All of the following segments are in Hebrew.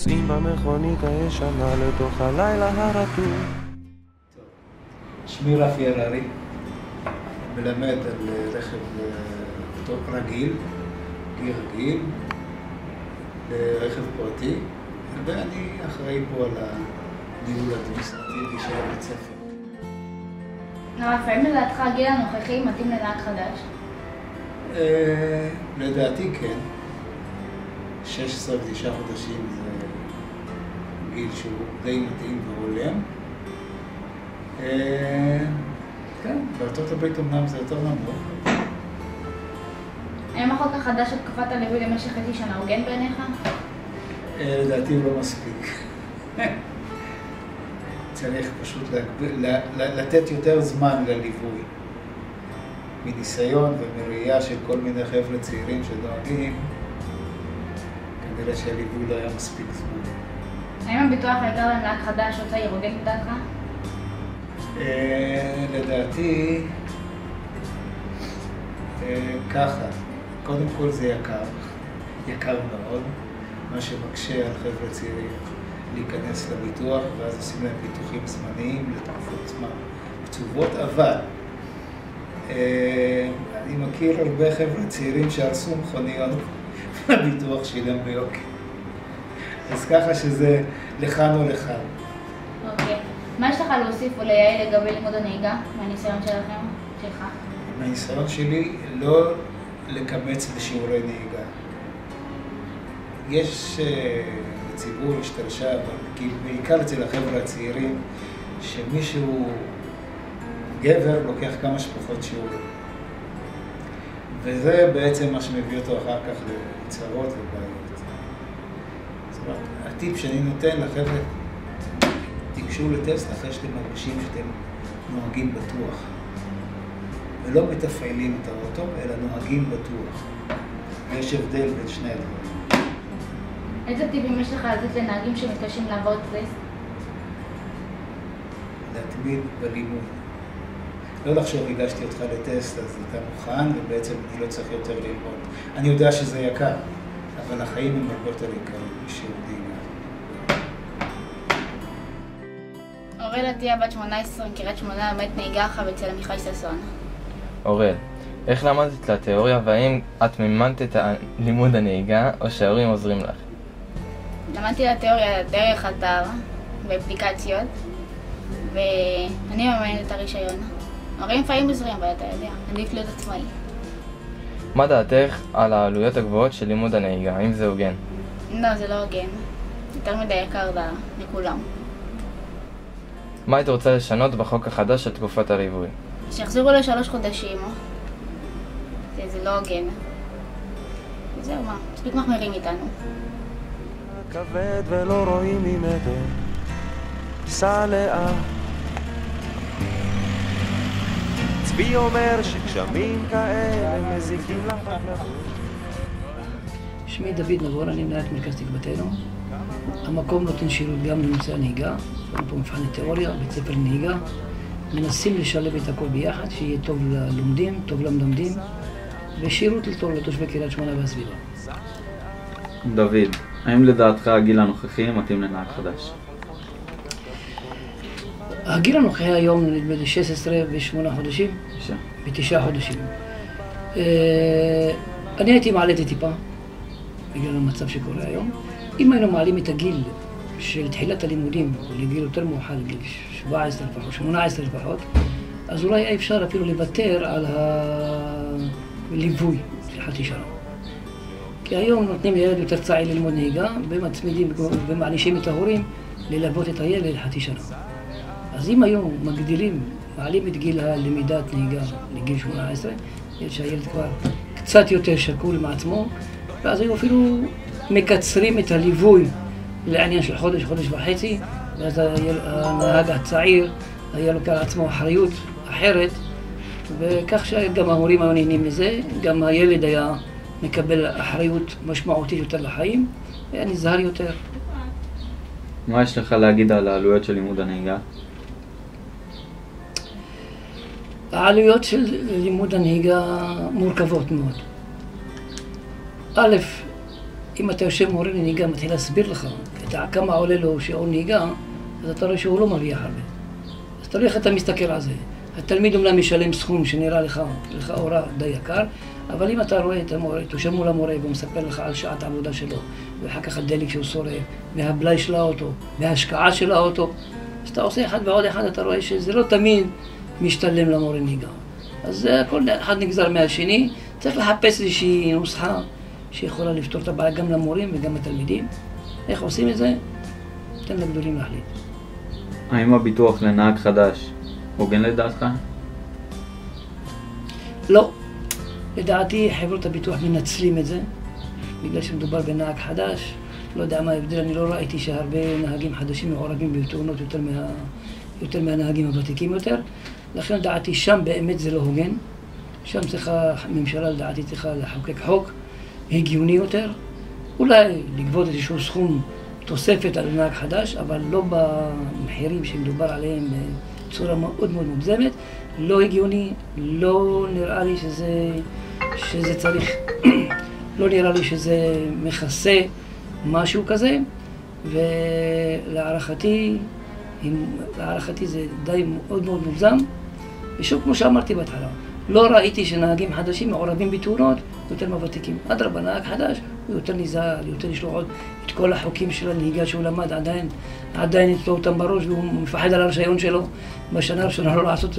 נוסעים במכונית הישנה לתוך הלילה הרטוב. שמי רפי הררי, מלמד על רכב רגיל, גיר רגיל, לרכב פרטי, ואני אחראי פה על הניהול האדמיניסטרטיבי של הבית ספר. לפעמים לדעתך הגיל הנוכחי מתאים לנהג חדש? לדעתי כן. 16 ו9 חודשים זה גיל שהוא די מתאים והולם. כן, בארצות הברית אמנם זה יותר נמוך. האם החוק החדש של תקופת הליווי למשך חצי שנה הוגן בעיניך? לדעתי הוא לא מספיק. צריך פשוט לתת יותר זמן לליווי. מניסיון ומראייה של כל מיני חבר'ה צעירים שדואגים, כנראה שהליווי לא היה מספיק זמן. האם הביטוח היקר לנהג חדש או צעיר הוגן בדעתך? לדעתי, ככה, קודם כל זה יקר מאוד, מה שמקשה על חבר'ה צעירים להיכנס לביטוח, ואז עושים להם ביטוחים זמניים לתקופות זמן קצובות, אבל אני מכיר הרבה חבר'ה צעירים שהרסו מכוניות והביטוח שלהם ביוקר. אז ככה שזה לכאן או לכאן. אוקיי. מה יש לך להוסיף או לייעל לגבי לימוד הנהיגה מהניסיון שלך? מהניסיון שלי לא לקמץ בשיעורי נהיגה. יש ציבור השתרשה, אבל בעיקר אצל החבר'ה הצעירים, שמישהו גבר לוקח כמה שפחות שיעורים. וזה בעצם מה שמביא אותו אחר כך לצרות ובעיות. זאת אומרת, הטיפ שאני נותן לחבר'ה, תיגשו לטסט אחרי שאתם מרגישים שאתם נוהגים בטוח. ולא מתפעלים את האוטו, אלא נוהגים בטוח. ויש הבדל בין שני הדברים. איזה טיפים יש לך לתת לנהגים שמתקשים לעבור טסט? להתמיד בלימוד. לא לחשוב, הגשתי אותך לטסט, אז אתה מוכן, ובעצם אני לא צריך יותר ללמוד. אני יודע שזה יקר, אבל החיים הם הרבה יותר יקרים משיעור נהיגה. אוראל עטיה, בת 18, מקריית שמונה, לומדת נהיגה אצל עמיחי ששון. אוראל, איך למדת לתיאוריה, והאם את מימנת את לימוד הנהיגה או שההורים עוזרים לך? למדתי לתיאוריה דרך אתר ואפליקציות, ואני מממנת את הרישיון. ההורים לפעמים עוזרים, אבל אתה יודע, עדיף להיות עצמאי. מה דעתך על העלויות הגבוהות של לימוד הנהיגה? האם זה הוגן? לא, זה לא הוגן. יותר מדי יקר לכולם. מה היית רוצה לשנות בחוק החדש של תקופת הליווי? שיחזירו ל3 חודשים. זה לא הוגן. וזהו, מה? מספיק מחמירים איתנו. כבד ולא רואים ממטר, סע לאט. צבי אומר שגשמים כאלה מזיקים לחקלאות. שמי דוד נבון, אני מנהל את מרכז תקוותנו. המקום נותן שירות גם לנושא הנהיגה, יש פה מבחני תיאוריה, בית ספר לנהיגה. מנסים לשלב את הכל ביחד, שיהיה טוב ללומדים, טוב למלמדים, ושירות לטוב לתושבי קריית שמונה והסביבה. דוד, האם לדעתך הגיל הנוכחי מתאים לנהג חדש? הגיל הנוכחי היום נדמה לי 16 ו8 חודשים, ו9 חודשים. אני הייתי מעלה את זה טיפה, בגלל המצב שקורה היום. אם היינו מעלים את הגיל של תחילת הלימודים, לגיל יותר מאוחר, לגיל 17 לפחות, 18 לפחות, אז אולי אפשר אפילו לוותר על הליווי של חצי שנה. כי היום נותנים לילד יותר צעיר ללמוד נהיגה, ומצמידים ומענישים את ההורים ללוות את הילד חצי שנה. אז אם היום מגדילים, מעלים את גיל הלמידת נהיגה לגיל 18, שהילד כבר קצת יותר שקול מעצמו, ואז היו אפילו מקצרים את הליווי לעניין של חודש, חודש וחצי, ואז הנהג הצעיר היה לוקח לעצמו אחריות אחרת, וכך שגם ההורים היו נהנים מזה, גם הילד היה מקבל אחריות משמעותית יותר לחיים, והיה נזהר יותר. מה יש לך להגיד על העלויות של לימוד הנהיגה? העלויות של לימוד הנהיגה מורכבות מאוד. א', אם אתה יושב מורה לנהיגה, מתחיל להסביר לך את כמה עולה לו שיעור נהיגה, אז אתה רואה שהוא לא מרוויח הרבה. אז תלוי איך אתה מסתכל על זה. התלמיד אומנם משלם סכום שנראה לך לכאורה די יקר, אבל אם אתה רואה את המורה, תושב מול המורה והוא מספר לך על שעת העבודה שלו, ואחר כך הדלק שהוא שורף, והבלאי של האוטו, וההשקעה של האוטו, אז אתה עושה אחד ועוד אחד, אתה רואה שזה לא תמיד משתלם למורה נהיגה. אז כל אחד נגזר מהשני, צריך לחפש איזושהי נוסחה שיכולה לפתור את הבעיה גם למורים וגם לתלמידים. איך עושים את זה? תן לגדולים להחליט. האם הביטוח לנהג חדש הוגן לדעתך? לא. לדעתי חברות הביטוח מנצלים את זה, בגלל שמדובר בנהג חדש. לא יודע מה ההבדל, אני לא ראיתי שהרבה נהגים חדשים מעורבים בתאונות יותר מהנהגים הוותיקים יותר. לכן לדעתי שם באמת זה לא הוגן. שם צריכה, הממשלה לדעתי צריכה לחוקק חוק הגיוני יותר. אולי לגבות איזשהו סכום תוספת על נהג חדש, אבל לא במחירים שמדובר עליהם בצורה מאוד מאוד מוגזמת. לא הגיוני, לא נראה לי שזה צריך, לא נראה לי שזה מכסה משהו כזה, ולהערכתי זה די מאוד מאוד מוגזם. ושוב, כמו שאמרתי בהתחלה, לא ראיתי שנהגים חדשים מעורבים בתאונות יותר מהוותיקים. אדרבה, נהג חדש הוא יותר נזהר, יותר יש לו עוד את כל החוקים של הנהיגה שהוא למד, עדיין יש לו אותם בראש, והוא מפחד על הרישיון שלו בשנה הראשונה לא לעשות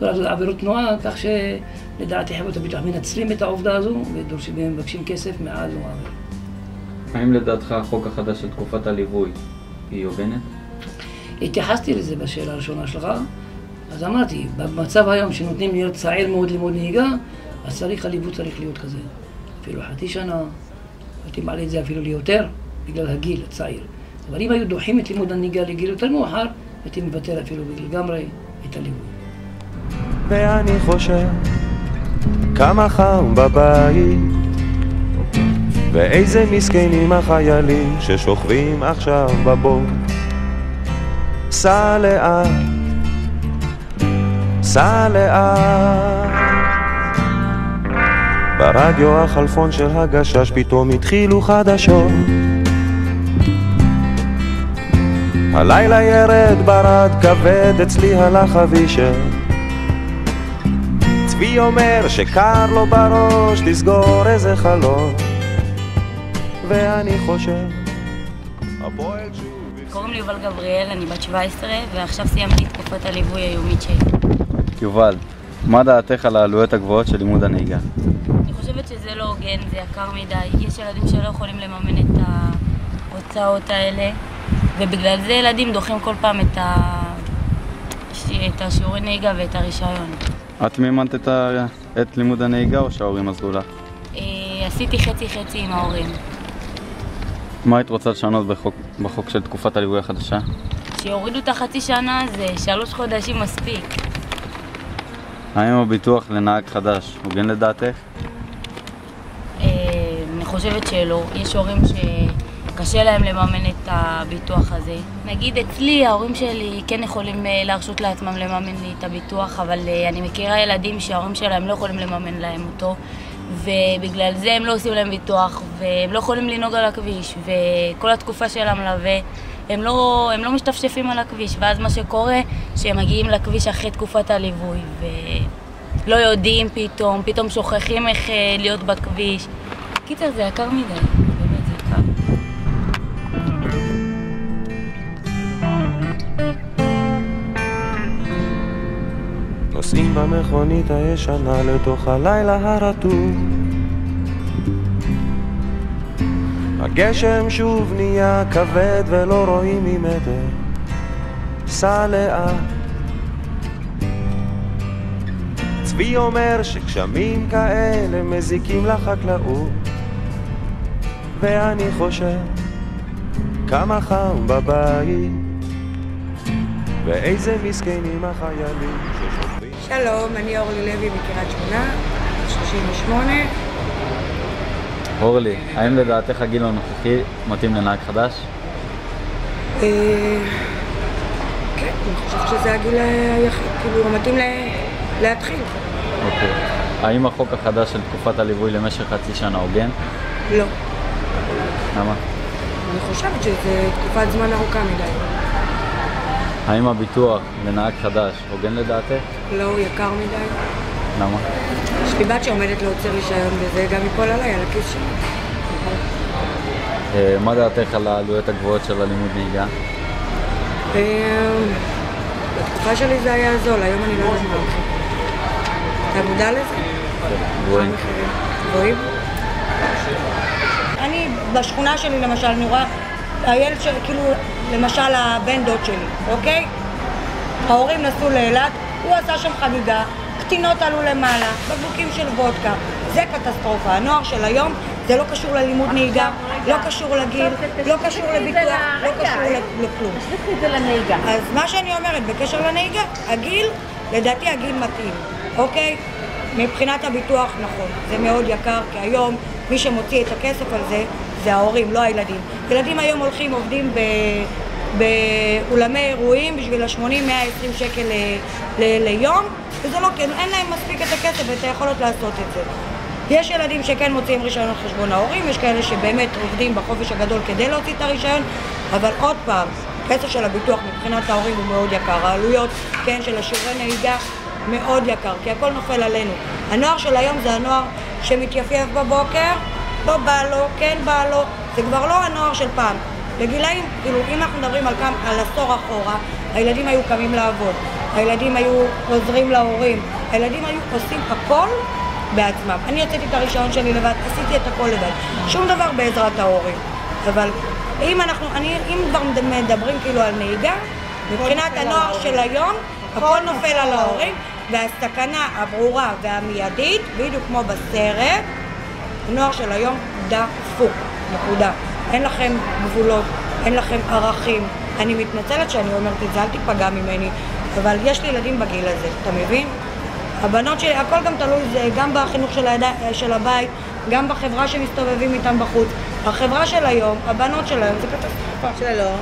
עבירות תנועה, כך שלדעתי חברות הביטוח מנצלים את העובדה הזו ודורשים ומבקשים כסף מעל ומעבר. האם לדעתך החוק החדש של תקופת הליווי היא הוגנת? התייחסתי לזה בשאלה הראשונה שלך, אז אמרתי, במצב היום שנותנים להיות צעיר מאוד ללמוד נהיגה, אז הליווי צריך להיות כזה. אפילו חצי שנה, הייתי מעלה את זה אפילו ליותר, בגלל הגיל הצעיר. אבל אם היו דוחים את לימוד הנהיגה לגיל יותר מאוחר, הייתי מבטל אפילו לגמרי את הליווי. ואני חושב כמה חם בבית, ואיזה מסכנים החיילים ששוכבים עכשיו בבור. סע לאט, סע לאט. ברדיו החלפון של הגשש פתאום התחילו חדשות. הלילה ירד ברד כבד אצלי הלך אבישר. צבי אומר שקר לו בראש תסגור איזה חלון. ואני חושב הפועל שוב. קוראים לי יובל גבריאל, אני בת 17 ועכשיו סיימתי את תקופת הליווי היומית שלי. יובל, מה דעתך על העלויות הגבוהות של לימוד הנהיגה? אני חושבת שזה לא הוגן, זה יקר מדי. יש ילדים שלא יכולים לממן את ההוצאות האלה, ובגלל זה ילדים דוחים כל פעם את השיעורי נהיגה ואת הרישיון. את מימנת את לימוד הנהיגה או שההורים עזרו לך? עשיתי חצי עם ההורים. מה היית רוצה לשנות בחוק של תקופת הליווי החדשה? שיורידו את החצי שנה, זה 3 חודשים מספיק. האם הביטוח לנהג חדש הוגן לדעתך? אני חושבת שלא. יש הורים שקשה להם לממן את הביטוח הזה. נגיד אצלי, ההורים שלי כן יכולים להרשות לעצמם לממן לי את הביטוח, אבל אני מכירה ילדים שההורים שלהם לא יכולים לממן להם אותו, ובגלל זה הם לא עושים להם ביטוח, והם לא יכולים לנהוג על הכביש, וכל התקופה של המלווה הם לא משתפשפים על הכביש, ואז מה שקורה, שהם מגיעים לכביש אחרי תקופת הליווי, ולא יודעים פתאום שוכחים איך להיות בכביש. קיצר, זה יקר מדי, באמת זה יקר. נוסעים במכונית הישנה לתוך הלילה הרטוב. הגשם שוב נהיה כבד ולא רואים ממטר. סע לאט. צבי אומר שגשמים כאלה מזיקים לחקלאות. ואני חושב כמה חם בבית, ואיזה מסכנים החיילים ששוכבים. שלום, אני אורלי לוי מקריית שמונה, 38. אורלי, האם לדעתך הגיל הנוכחי מתאים לנהג חדש? כן, אני חושבת שזה הגיל היחיד, כאילו הוא מתאים להתחיל. אוקיי. האם החוק החדש של תקופת הליווי למשך חצי שנה הוגן? לא. למה? אני חושבת שזה תקופת זמן ארוכה מדי. האם הביטוח לנהג חדש הוגן לדעתך? לא, הוא יקר מדי. למה? יש לי בת שעומדת להוציא רישיון וזה גם ייפול עליי, על הכיס שלי. מה דעתך על העלויות הגבוהות של הלימוד נהיגה? בתקופה שלי זה היה זול, היום אני לא יודעת מה המחיר. אתה מודע לזה? גבוהים. גבוהים? אני בשכונה שלי למשל, אני רואה, הילד שלי, כאילו, למשל הבן דוד שלי, אוקיי? ההורים נסעו לאילת, הוא עשה שם חגיגה, קטינות עלו למעלה, בקבוקים של וודקה, זה קטסטרופה. הנוער של היום זה לא קשור ללימוד נהיגה, לא קשור לגיל, לא קשור לביטוח, לא קשור לכלום. אז מה שאני אומרת בקשר לנהיגה, הגיל, לדעתי הגיל מתאים, אוקיי? מבחינת הביטוח נכון, זה מאוד יקר, כי היום מי שמוציא את הכסף על זה, זה ההורים, לא הילדים. ילדים היום הולכים, עובדים באולמי אירועים בשביל ה-80-120 שקל ליום, וזה לא כן, אין להם מספיק את הכסף ואת היכולות לעשות את זה. יש ילדים שכן מוציאים רישיון על חשבון ההורים, יש כאלה שבאמת עובדים בחופש הגדול כדי להוציא את הרישיון, אבל עוד פעם, כסף של הביטוח מבחינת ההורים הוא מאוד יקר, העלויות, כן, של השיעורי נהיגה מאוד יקר, כי הכל נופל עלינו. הנוער של היום זה הנוער שמתייפייף בבוקר, לא בא לו, כן בא לו, זה כבר לא הנוער של פעם. בגילאים, כאילו, אם אנחנו מדברים על עשור אחורה, הילדים היו קמים לעבוד, הילדים היו עוזרים להורים, הילדים היו עושים הכל בעצמם. אני הוצאתי את הרישיון שלי לבד, עשיתי את הכל לבד. שום דבר בעזרת ההורים. אבל אם כבר מדברים כאילו על נהיגה, מבחינת הנוער של היום, הכל נופל על ההורים, והסכנה הברורה והמיידית, בדיוק כמו בסרט, הנוער של היום דפוק, נקודה. אין לכם גבולות, אין לכם ערכים. אני מתנצלת שאני אומרת את זה, אל תיפגע ממני, אבל יש לי ילדים בגיל הזה, אתה מבין? הבנות שלי, הכל גם תלוי, זה גם בחינוך של הבית, גם בחברה שמסתובבים איתם בחוץ. החברה של היום, הבנות של היום, זה קטסטרופה. שלום,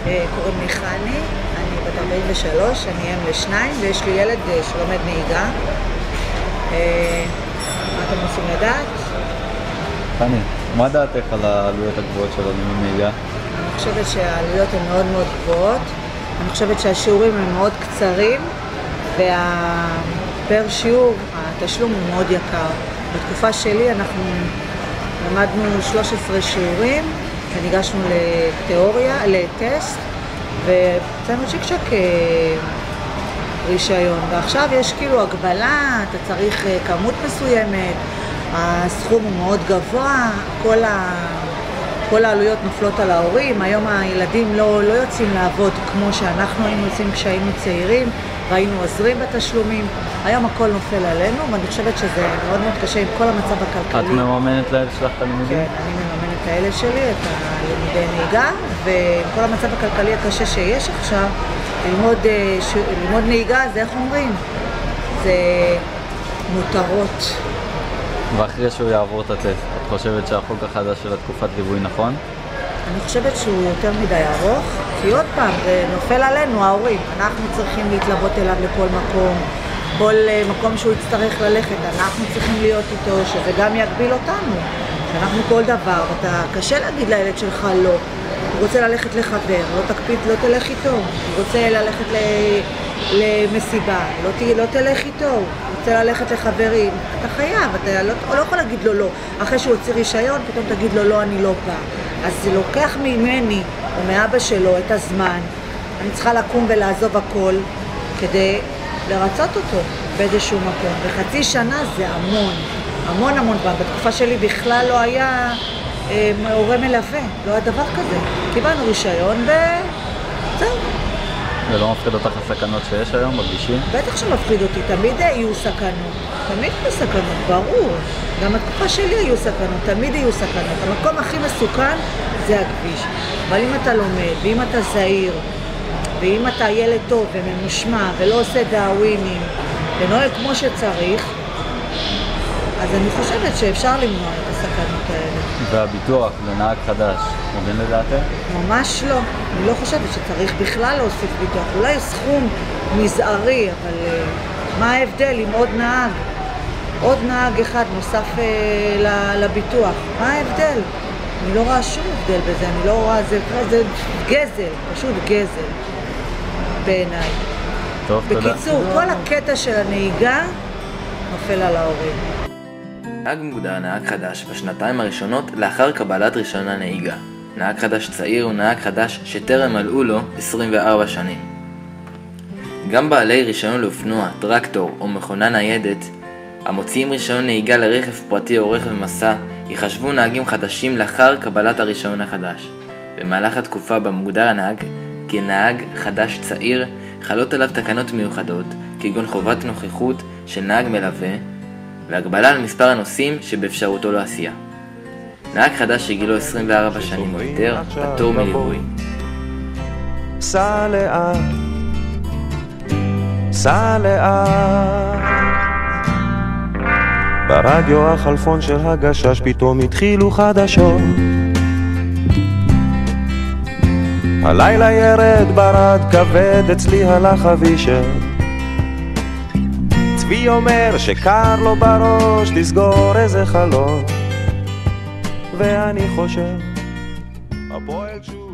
קוראים לי חני, אני בת 43, אני אם לשניים, ויש לי ילד שלומד נהיגה. מה אתם רוצים לדעת? חני, מה דעתך על העלויות הגבוהות של הלימוד נהיגה? אני חושבת שהעלויות הן מאוד מאוד גבוהות. אני חושבת שהשיעורים הם מאוד קצרים, והפר שיעור, התשלום הוא מאוד יקר. בתקופה שלי אנחנו למדנו 13 שיעורים, וניגשנו לתיאוריה, לטסט, וציינו צ'יק-צ'ק רישיון. ועכשיו יש כאילו הגבלה, אתה צריך כמות מסוימת, הסכום הוא מאוד גבוה, כל העלויות נופלות על ההורים. היום הילדים לא יוצאים לעבוד כמו שאנחנו היינו יוצאים כשהיינו צעירים, והיינו עוזרים בתשלומים. היום הכל נופל עלינו, ואני חושבת שזה מאוד מאוד קשה עם כל המצב הכלכלי. את מממנת לילד שלך את הלימודים? כן, אני מממנת את הילד שלי, את הלימודי נהיגה, ועם כל המצב הכלכלי הקשה שיש עכשיו, ללמוד נהיגה, זה איך אומרים? זה מותרות. ואחרי שהוא יעבור את הטסט, את חושבת שהחוק החדש של התקופת ליווי נכון? אני חושבת שהוא יותר מדי ארוך, כי עוד פעם, זה נופל עלינו, ההורים. אנחנו צריכים להתלוות אליו לכל מקום, כל מקום שהוא יצטרך ללכת, אנחנו צריכים להיות איתו, שזה גם יגביל אותנו. שאנחנו כל דבר, ואתה קשה להגיד לילד שלך לא. הוא רוצה ללכת לחבר, לא תקפיד, לא תלך איתו. הוא רוצה ללכת למסיבה, לא תלך איתו. הוא רוצה ללכת לחברים, אתה חייב, אתה לא יכול להגיד לו לא. אחרי שהוא הוציא רישיון, פתאום תגיד לו לא, אני לא בא. אז זה לוקח ממני או מאבא שלו את הזמן. אני צריכה לקום ולעזוב הכל כדי לרצות אותו באיזשהו מקום. וחצי שנה זה המון, המון המון פעם. בתקופה שלי בכלל לא היה הורה מלווה, לא היה דבר כזה. קיבלנו רישיון וזהו. ולא מפחיד אותך הסכנות שיש היום בכבישים? בטח שמפחיד אותי, תמיד יהיו סכנות. תמיד יהיו סכנות, ברור. גם בתקופה שלי היו סכנות, תמיד יהיו סכנות. המקום הכי מסוכן זה הכביש. אבל אם אתה לומד, ואם אתה זהיר, ואם אתה ילד טוב וממושמע ולא עושה דאווינים ונוהג כמו שצריך, אז אני חושבת שאפשר למנוע את הסכנות האלה. והביטוח לנהג חדש, מבין לדעתך? ממש לא. אני לא חושבת שצריך בכלל להוסיף ביטוח. אולי סכום מזערי, אבל מה ההבדל עם עוד נהג אחד נוסף לביטוח? מה ההבדל? אני לא רואה שום הבדל בזה, אני לא רואה, זה גזל, פשוט גזל בעיניי. טוב, תודה. בקיצור, כל הקטע של הנהיגה נופל על ההורים. נהג מוגדר נהג חדש בשנתיים הראשונות לאחר קבלת רישיון הנהיגה. נהג חדש צעיר הוא נהג חדש שטרם מלאו לו 24 שנים. גם בעלי רישיון לאופנוע, טרקטור או מכונה ניידת, המוציאים רישיון נהיגה לרכב פרטי או רכב מסע, יחשבו נהגים חדשים לאחר קבלת הרישיון החדש. במהלך התקופה בה מוגדר הנהג כנהג חדש צעיר, חלות עליו תקנות מיוחדות, כגון חובת נוכחות של נהג מלווה, והגבלה על מספר הנוסעים שבאפשרותו לעשייה. נהג חדש שגילו 24 שנים או יותר, פטור מליווי. סע לאט, סע לאט. ברדיו החלפון של הגשש פתאום התחילו חדשות. הלילה ירד ברד כבד, אצלי הלך אבישר. צבי אומר שקר לו בראש לסגור איזה חלון, ואני חושב הפועל שוב